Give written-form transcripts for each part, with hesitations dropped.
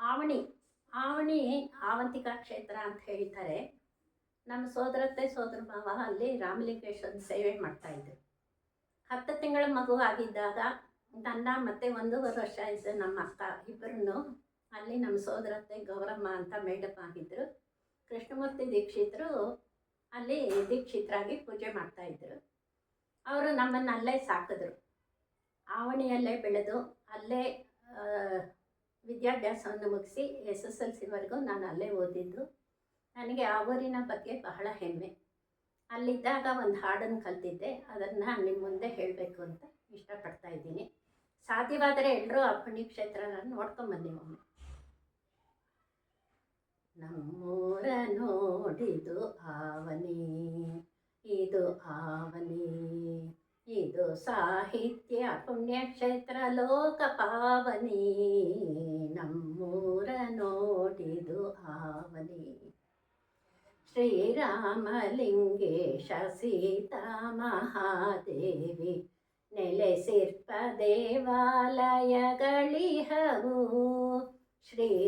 ಆವಣಿ ಆವಣಿ ಆವಂತಿಕಾ ಕ್ಷೇತ್ರ ಅಂತ ಹೇಳ್ತಾರೆ. ನಮ್ಮ ಸೋದರತ್ತೆ ಸೋದರ ಮಾವ ಅಲ್ಲಿ ರಾಮಲಿಂಗೇಶ್ವರನ ಸೇವೆ ಮಾಡ್ತಾಯಿದ್ರು. 10 ತಿಂಗಳ ಮಗು ಆಗಿದ್ದಾಗ ನನ್ನ ಮತ್ತು 1.5 ವರ್ಷ ಇದ್ದ ನಮ್ಮ ಅಕ್ಕ ಇಬ್ಬರನ್ನು ಅಲ್ಲಿ ನಮ್ಮ ಸೋದರತ್ತೆ ಗೌರಮ್ಮ ಅಂತ ಮೇಡಮ್ ಆಗಿದ್ದರು. ಕೃಷ್ಣಮೂರ್ತಿ ದೀಕ್ಷಿತರು ಅಲ್ಲಿ ದೀಕ್ಷಿತರಾಗಿ ಪೂಜೆ ಮಾಡ್ತಾಯಿದ್ರು. ಅವರು ನಮ್ಮನ್ನು ಅಲ್ಲೇ ಸಾಕಿದ್ರು. ಆವಣಿಯಲ್ಲೇ ಬೆಳೆದು ಅಲ್ಲೇ ವಿದ್ಯಾಭ್ಯಾಸವನ್ನು ಮುಗಿಸಿ SSLCವರೆಗೂ ನಾನು ಅಲ್ಲೇ ಓದಿದ್ದು. ನನಗೆ ಆ ಊರಿನ ಬಗ್ಗೆ ಬಹಳ ಹೆಮ್ಮೆ. ಅಲ್ಲಿದ್ದಾಗ ಒಂದು ಹಾಡನ್ನು ಕಲ್ತಿದ್ದೆ, ಅದನ್ನು ನಿಮ್ಮ ಮುಂದೆ ಹೇಳಬೇಕು ಅಂತ ಇಷ್ಟಪಡ್ತಾ ಇದ್ದೀನಿ. ಸಾಧ್ಯವಾದರೆ ಎಲ್ಲರೂ ಆ ಪುಣ್ಯಕ್ಷೇತ್ರನ ನೋಡ್ಕೊಂಬನ್ನಿ ಒಮ್ಮೆ. ನಮ್ಮೂರ ನೋಡಿದು ಆವನಿ, ಇದು ಆವನಿ, ಇದು ಸಾಹಿತ್ಯ ಪುಣ್ಯಕ್ಷೇತ್ರ ಲೋಕ ಪಾವನಿ. ನಮ್ಮೂರ ನೋಡಿದು ಆವನಿ. ಶ್ರೀರಾಮಲಿಂಗೇಶ ಸೀತಾ ಮಹಾದೇವಿ ನೆಲೆಸಿರ್ಪ ದೇವಾಲಯಗಳಿಹವು. ಶ್ರೀರಾಮಲಿಂಗೇಶ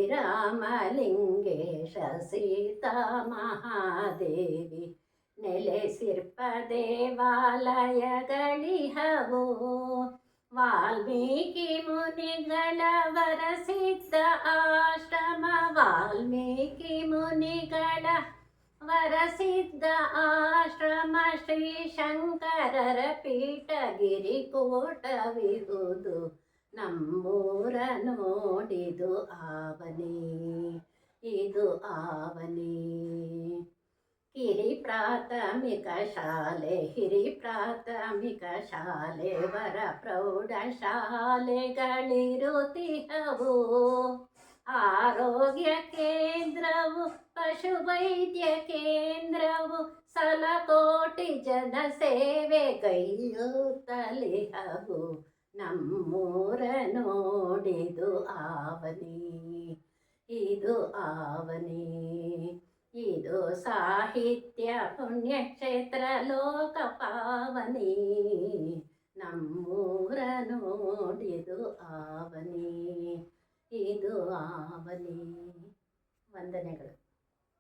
ಸೀತಾ ಮಹಾದೇವಿ ನೆಲೆಸಿರ್ಪ ದೇವಾಲಯಗಳಿಹವು. ವಾಲ್ಮೀಕಿ ಮುನಿಗಳ ವರಸಿದ್ದ ಆಶ್ರಮ, ವಾಲ್ಮೀಕಿ ಮುನಿಗಳ ವರಸಿದ್ದ ಆಶ್ರಮ, ಶ್ರೀ ಶಂಕರರ ಪೀಠಗಿರಿಕೂಟವಿಹುದು. ನಮ್ಮೂರ ನೋಡಿದು ಆವನಿ, ಇದು ಆವನಿ. ಕಿರಿ ಪ್ರಾಥಮಿಕ ಶಾಲೆ, ಹಿರಿ ಪ್ರಾಥಮಿಕ ಶಾಲೆ, ವರ ಪ್ರೌಢ ಶಾಲೆಗಳಿರುತ್ತಿಹವು. ಆರೋಗ್ಯ ಕೇಂದ್ರವು, ಪಶುವೈದ್ಯ ಕೇಂದ್ರವು, ಸಲಕೋಟಿ ಜನ ಸೇವೆ ಗೈಯುತ್ತಲಿಹವು. ನಮ್ಮೂರ ನೋಡಿದು ಆವನಿ, ಇದು ಆವನಿ. ಇದು ಸಾಹಿತ್ಯ ಪುಣ್ಯಕ್ಷೇತ್ರ ಲೋಕ ಪಾವನಿ. ನಮ್ಮೂರ ನೋಡಿದು ಆವನಿ, ಇದು ಆವನಿ. ವಂದನೆಗಳು.